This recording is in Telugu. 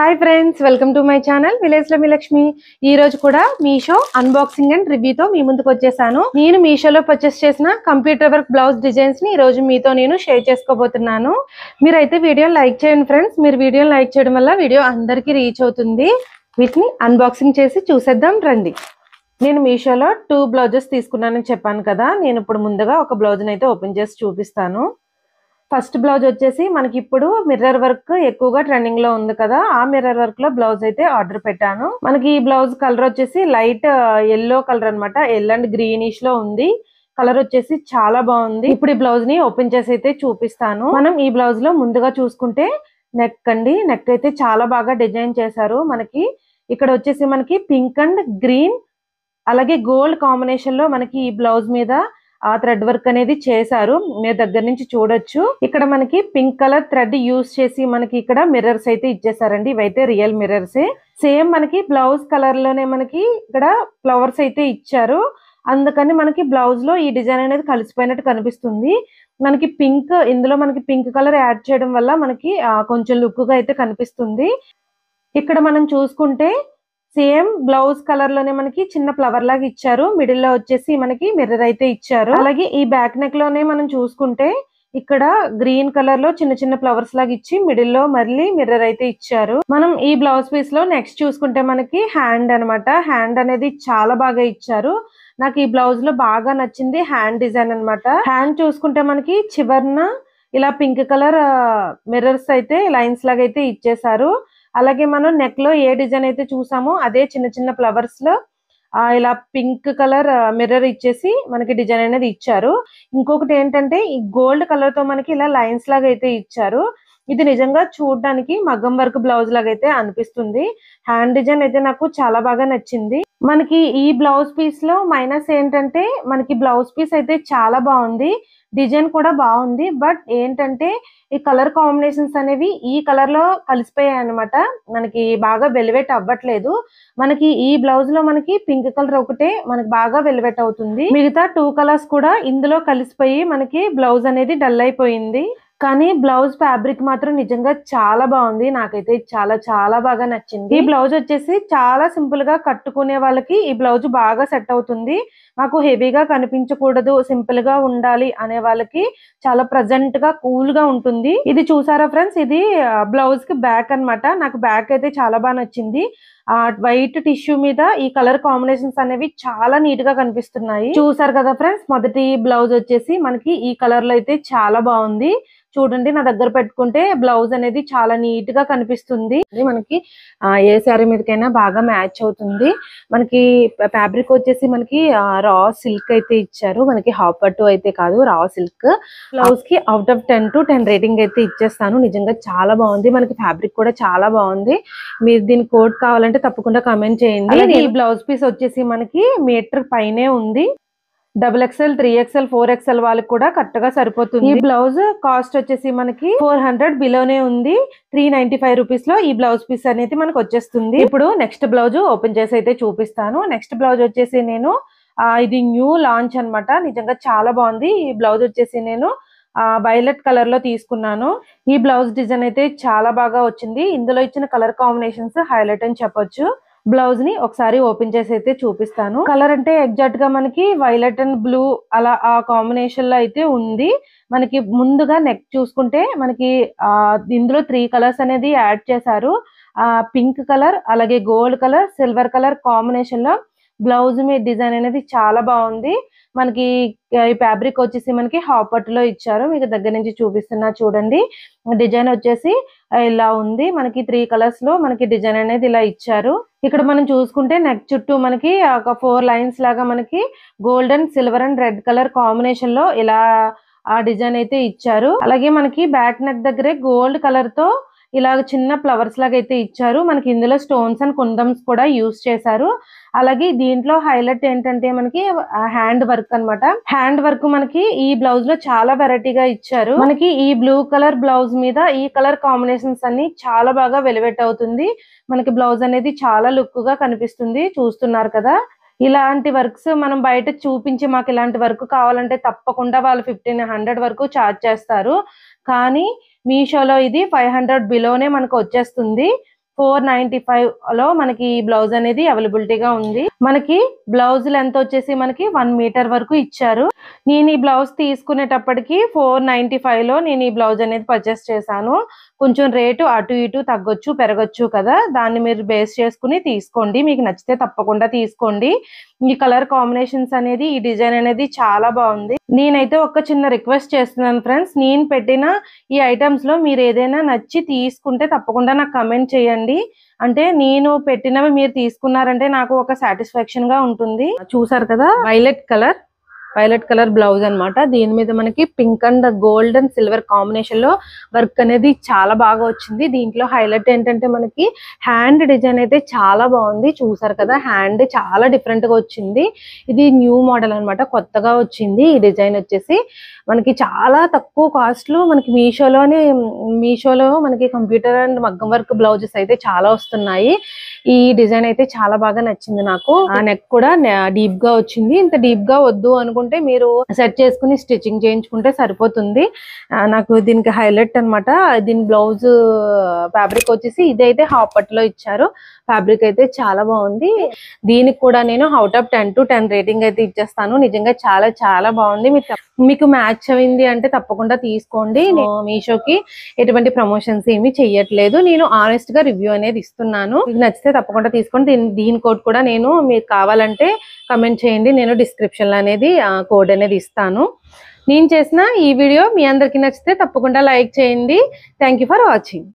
Hi friends, welcome to my channel village లో మీ లక్ష్మి. ఈ రోజు కూడా మీషో అన్బాక్సింగ్ అండ్ రివ్యూతో మీ ముందుకు వచ్చేసాను. నేను మీషోలో పర్చేస్ చేసిన కంప్యూటర్ వర్క్ బ్లౌజ్ డిజైన్స్ ని ఈ రోజు మీతో నేను షేర్ చేసుకోబోతున్నాను. మీరైతే వీడియో లైక్ చేయండి ఫ్రెండ్స్. మీరు వీడియో లైక్ చేయడం వల్ల వీడియో అందరికీ రీచ్ అవుతుంది. వీటిని అన్బాక్సింగ్ చేసి చూసేద్దాం రండి. నేను మీషోలో 2 బ్లౌజెస్ తీసుకున్నానని చెప్పాను కదా. నేను ఇప్పుడు ముందుగా ఒక బ్లౌజ్ అయితే ఓపెన్ చేసి చూపిస్తాను. ఫస్ట్ బ్లౌజ్ వచ్చేసి మనకి ఇప్పుడు మిర్రర్ వర్క్ ఎక్కువగా ట్రెండింగ్ లో ఉంది కదా. ఆ మిర్రర్ వర్క్ లో బ్లౌజ్ అయితే ఆర్డర్ పెట్టాను. మనకి ఈ బ్లౌజ్ కలర్ వచ్చేసి లైట్ ఎల్లో కలర్ అన్నమాట. ఎల్లో అండ్ గ్రీనిష్ లో ఉంది. కలర్ వచ్చేసి చాలా బాగుంది. ఇప్పుడు ఈ బ్లౌజ్ ని ఓపెన్ చేసి అయితే చూపిస్తాను. మనం ఈ బ్లౌజ్ లో ముందుగా చూసుకుంటే నెక్ అండి. నెక్ అయితే చాలా బాగా డిజైన్ చేశారు. మనకి ఇక్కడ వచ్చేసి మనకి పింక్ అండ్ గ్రీన్ అలాగే గోల్డ్ కాంబినేషన్ లో మనకి ఈ బ్లౌజ్ మీద ఆ థ్రెడ్ వర్క్ అనేది చేశారు. మీరు దగ్గర నుంచి చూడొచ్చు. ఇక్కడ మనకి పింక్ కలర్ థ్రెడ్ యూజ్ చేసి మనకి ఇక్కడ మిర్రర్స్ అయితే ఇచ్చేసారండి. ఇవైతే రియల్ మిర్రర్సే. సేమ్ మనకి బ్లౌజ్ కలర్ లోనే మనకి ఇక్కడ ఫ్లవర్స్ అయితే ఇచ్చారు. అందుకని మనకి బ్లౌజ్ లో ఈ డిజైన్ అనేది కలిసిపోయినట్టు కనిపిస్తుంది. మనకి పింక్, ఇందులో మనకి పింక్ కలర్ యాడ్ చేయడం వల్ల మనకి కొంచెం లుక్ గా అయితే కనిపిస్తుంది. ఇక్కడ మనం చూసుకుంటే సేమ్ బ్లౌజ్ కలర్ లోనే మనకి చిన్న ఫ్లవర్ లాగా ఇచ్చారు. మిడిల్ లో వచ్చేసి మనకి మిర్రర్ అయితే ఇచ్చారు. అలాగే ఈ బ్యాక్ నెక్ లోనే మనం చూసుకుంటే ఇక్కడ గ్రీన్ కలర్ లో చిన్న చిన్న ఫ్లవర్స్ లాగా ఇచ్చి మిడిల్ లో మళ్ళీ మిర్రర్ అయితే ఇచ్చారు. మనం ఈ బ్లౌజ్ పీస్ లో నెక్స్ట్ చూసుకుంటే మనకి హ్యాండ్ అన్నమాట. హ్యాండ్ అనేది చాలా బాగా ఇచ్చారు. నాకు ఈ బ్లౌజ్ లో బాగా నచ్చింది హ్యాండ్ డిజైన్ అన్నమాట. హ్యాండ్ చూసుకుంటే మనకి చివర్న ఇలా పింక్ కలర్ మిర్రర్స్ అయితే లైన్స్ లాగా అయితే ఇచ్చేసారు. అలాగే మనం నెక్ లో ఏ డిజైన్ అయితే చూసామో అదే చిన్న చిన్న ఫ్లవర్స్ లో ఇలా పింక్ కలర్ మిర్రర్ ఇచ్చేసి మనకి డిజైన్ అనేది ఇచ్చారు. ఇంకొకటి ఏంటంటే ఈ గోల్డ్ కలర్ తో మనకి ఇలా లైన్స్ లాగా అయితే ఇచ్చారు. ఇది నిజంగా చూడడానికి మగ్గం వర్క్ బ్లౌజ్ లాగా అయితే అనిపిస్తుంది. హ్యాండ్ డిజైన్ అయితే నాకు చాలా బాగా నచ్చింది. మనకి ఈ బ్లౌజ్ పీస్ లో మైనస్ ఏంటంటే మనకి బ్లౌజ్ పీస్ అయితే చాలా బాగుంది. డిజైన్ కూడా బాగుంది. బట్ ఏంటంటే ఈ కలర్ కాంబినేషన్స్ అనేవి ఈ కలర్ లో కలిసిపోయాయి అనమాట. మనకి బాగా వెలివేట్ అవ్వట్లేదు. మనకి ఈ బ్లౌజ్ లో మనకి పింక్ కలర్ ఒకటే మనకి బాగా వెలివేట్ అవుతుంది. మిగతా 2 కలర్స్ కూడా ఇందులో కలిసిపోయి మనకి బ్లౌజ్ అనేది డల్ అయిపోయింది. కానీ బ్లౌజ్ ఫ్యాబ్రిక్ మాత్రం నిజంగా చాలా బాగుంది. నాకైతే చాలా చాలా బాగా నచ్చింది. ఈ బ్లౌజ్ వచ్చేసి చాలా సింపుల్ గా కట్టుకునే వాళ్ళకి ఈ బ్లౌజ్ బాగా సెట్ అవుతుంది. మాకు హెవీగా కనిపించకూడదు, సింపుల్ గా ఉండాలి అనే వాళ్ళకి చాలా ప్రజెంట్ గా కూల్ గా ఉంటుంది. ఇది చూసారా ఫ్రెండ్స్, ఇది బ్లౌజ్ కి బ్యాక్ అన్నమాట. నాకు బ్యాక్ అయితే చాలా బాగా నచ్చింది. వైట్ టిష్యూ మీద ఈ కలర్ కాంబినేషన్స్ అనేవి చాలా నీట్ గా కనిపిస్తున్నాయి. చూసారు కదా ఫ్రెండ్స్, మొదటి బ్లౌజ్ వచ్చేసి మనకి ఈ కలర్ లో అయితే చాలా బాగుంది. చూడండి, నా దగ్గర పెట్టుకుంటే బ్లౌజ్ అనేది చాలా నీట్ గా కనిపిస్తుంది. మనకి ఏ శారీ మీదకైనా బాగా మ్యాచ్ అవుతుంది. మనకి ఫ్యాబ్రిక్ వచ్చేసి మనకి రా సిల్క్ అయితే ఇచ్చారు. మనకి హాఫ్ పట్టు అయితే కాదు, రా సిల్క్. బ్లౌజ్ కి అవుట్ ఆఫ్ 10 to 10 రేటింగ్ అయితే ఇచ్చేస్తాను. నిజంగా చాలా బాగుంది. మనకి ఫ్యాబ్రిక్ కూడా చాలా బాగుంది. మీరు దీని కోడ్ కావాలంటే తప్పకుండా కామెంట్ చేయండి. ఈ బ్లౌజ్ పీస్ వచ్చేసి మనకి మీటర్ పైనే ఉంది. XXL, 3XL, 4XL వాళ్ళకి కూడా కరెక్ట్ గా సరిపోతుంది. ఈ బ్లౌజ్ కాస్ట్ వచ్చేసి మనకి 400 బిలోనే ఉంది. 395 రూపీస్ లో ఈ బ్లౌజ్ పీస్ అనేది మనకు వచ్చేస్తుంది. ఇప్పుడు నెక్స్ట్ బ్లౌజ్ ఓపెన్ చేసి అయితే చూపిస్తాను. నెక్స్ట్ బ్లౌజ్ వచ్చేసి నేను ఇది న్యూ లాంచ్ అన్నమాట. నిజంగా చాలా బాగుంది. ఈ బ్లౌజ్ వచ్చేసి నేను వైలెట్ కలర్ లో తీసుకున్నాను. ఈ బ్లౌజ్ డిజైన్ అయితే చాలా బాగా వచ్చింది. ఇందులో ఇచ్చిన కలర్ కాంబినేషన్స్ హైలైట్ అని చెప్పొచ్చు. బ్లౌజ్ ని ఒకసారి ఓపెన్ చేసి అయితే చూపిస్తాను. కలర్ అంటే ఎగ్జాక్ట్ గా మనకి వైలెట్ అండ్ బ్లూ అలా ఆ కాంబినేషన్ లో అయితే ఉంది. మనకి ముందుగా నెక్ చూసుకుంటే మనకి ఇందులో 3 కలర్స్ అనేది యాడ్ చేశారు. పింక్ కలర్, అలాగే gold colour, silver colour combination లో బ్లౌజ్ మీద డిజైన్ అనేది చాలా బాగుంది. మనకి ఈ ఫ్యాబ్రిక్ వచ్చేసి మనకి హాఫ్ పట్టులో ఇచ్చారు. మీకు దగ్గర నుంచి చూపిస్తున్నా చూడండి. డిజైన్ వచ్చేసి ఇలా ఉంది. మనకి 3 కలర్స్ లో మనకి డిజైన్ అనేది ఇలా ఇచ్చారు. ఇక్కడ మనం చూసుకుంటే నెక్ చుట్టూ మనకి ఒక 4 లైన్స్ లాగా మనకి golden, silver and red colour combination లో ఇలా ఆ డిజైన్ అయితే ఇచ్చారు. అలాగే మనకి బ్యాక్ నెక్ దగ్గరే గోల్డ్ కలర్ తో ఇలా చిన్న ఫ్లవర్స్ లాగా అయితే ఇచ్చారు. మనకి ఇందులో స్టోన్స్ అండ్ కుందమ్స్ కూడా యూస్ చేశారు. అలాగే దీంట్లో హైలైట్ ఏంటంటే మనకి హ్యాండ్ వర్క్ అన్నమాట. హ్యాండ్ వర్క్ మనకి ఈ బ్లౌజ్ లో చాలా వెరైటీగా ఇచ్చారు. మనకి ఈ బ్లూ కలర్ బ్లౌజ్ మీద ఈ కలర్ కాంబినేషన్స్ అన్ని చాలా బాగా వెలివేట్ అవుతుంది. మనకి బ్లౌజ్ అనేది చాలా లుక్ గా కనిపిస్తుంది. చూస్తున్నారు కదా. ఇలాంటి వర్క్స్ మనం బయట చూపించి మాకు ఇలాంటి వర్క్ కావాలంటే తప్పకుండా వాళ్ళు 1500 వరకు ఛార్జ్ చేస్తారు. కానీ మీషోలో ఇది 500 బిలోనే మనకు వచ్చేస్తుంది. 495 లో మనకి ఈ బ్లౌజ్ అనేది అవైలబిలిటీగా ఉంది. మనకి బ్లౌజ్ లెంత్ వచ్చేసి మనకి 1 మీటర్ వరకు ఇచ్చారు. నేను ఈ బ్లౌజ్ తీసుకునేటప్పటికి 495 లో నేను ఈ బ్లౌజ్ అనేది పర్చేస్ చేశాను. కొంచెం రేటు అటు ఇటు తగ్గొచ్చు పెరగొచ్చు కదా, దాన్ని మీరు బేస్ చేసుకుని తీసుకోండి. మీకు నచ్చితే తప్పకుండా తీసుకోండి. ఈ కలర్ కాంబినేషన్స్ అనేది, ఈ డిజైన్ అనేది చాలా బాగుంది. నేనైతే ఒక చిన్న రిక్వెస్ట్ చేస్తున్నాను ఫ్రెండ్స్, నేను పెట్టిన ఈ ఐటమ్స్ లో మీరు ఏదైనా నచ్చి తీసుకుంటే తప్పకుండా నాకు కమెంట్ చేయండి. అంటే నేను పెట్టినవి మీరు తీసుకున్నారంటే నాకు ఒక సాటిస్ఫాక్షన్ గా ఉంటుంది. చూసారు కదా, వైలెట్ కలర్ బ్లౌజ్ అన్నమాట. దీని మీద మనకి pink and gold and silver combination లో వర్క్ అనేది చాలా బాగా వచ్చింది. దీంట్లో హైలైట్ ఏంటంటే మనకి హ్యాండ్ డిజైన్ అయితే చాలా బాగుంది. చూసారు కదా, హ్యాండ్ చాలా డిఫరెంట్ గా వచ్చింది. ఇది న్యూ మోడల్ అన్నమాట, కొత్తగా వచ్చింది. ఈ డిజైన్ వచ్చేసి మనకి చాలా తక్కువ కాస్ట్ లో మనకి మీషోలో మనకి కంప్యూటర్ అండ్ మగ్గం వర్క్ బ్లౌజెస్ అయితే చాలా వస్తున్నాయి. ఈ డిజైన్ అయితే చాలా బాగా నచ్చింది నాకు. ఆ నెక్ కూడా డీప్ గా వచ్చింది. ఇంత డీప్ గా వద్దు అనుకుంటే మీరు సెట్ చేసుకుని స్టిచ్చింగ్ చేయించుకుంటే సరిపోతుంది. నాకు దీనికి హైలైట్ అన్నమాట. దీని బ్లౌజ్ ఫ్యాబ్రిక్ వచ్చేసి ఇదైతే హాఫ్ పట్టులో ఇచ్చారు. ఫ్యాబ్రిక్ అయితే చాలా బాగుంది. దీనికి కూడా నేను అవుట్ ఆఫ్ 10 to 10 రేటింగ్ అయితే ఇచ్చేస్తాను. నిజంగా చాలా చాలా బాగుంది. మీకు మ్యాచ్ అయింది అంటే తప్పకుండా తీసుకోండి. మీషోకి ఎటువంటి ప్రమోషన్స్ ఏమి చెయ్యట్లేదు, నేను ఆనెస్ట్ గా రివ్యూ అనేది ఇస్తున్నాను. మీకు నచ్చితే తప్పకుండా తీసుకోండి. దీని కోడ్ కూడా నేను మీకు కావాలంటే కమెంట్ చేయండి, నేను డిస్క్రిప్షన్ లో అనేది కోడ్ అనేది ఇస్తాను. నేను చేసిన ఈ వీడియో మీ అందరికి నచ్చితే తప్పకుండా లైక్ చేయండి. Thank you for watching.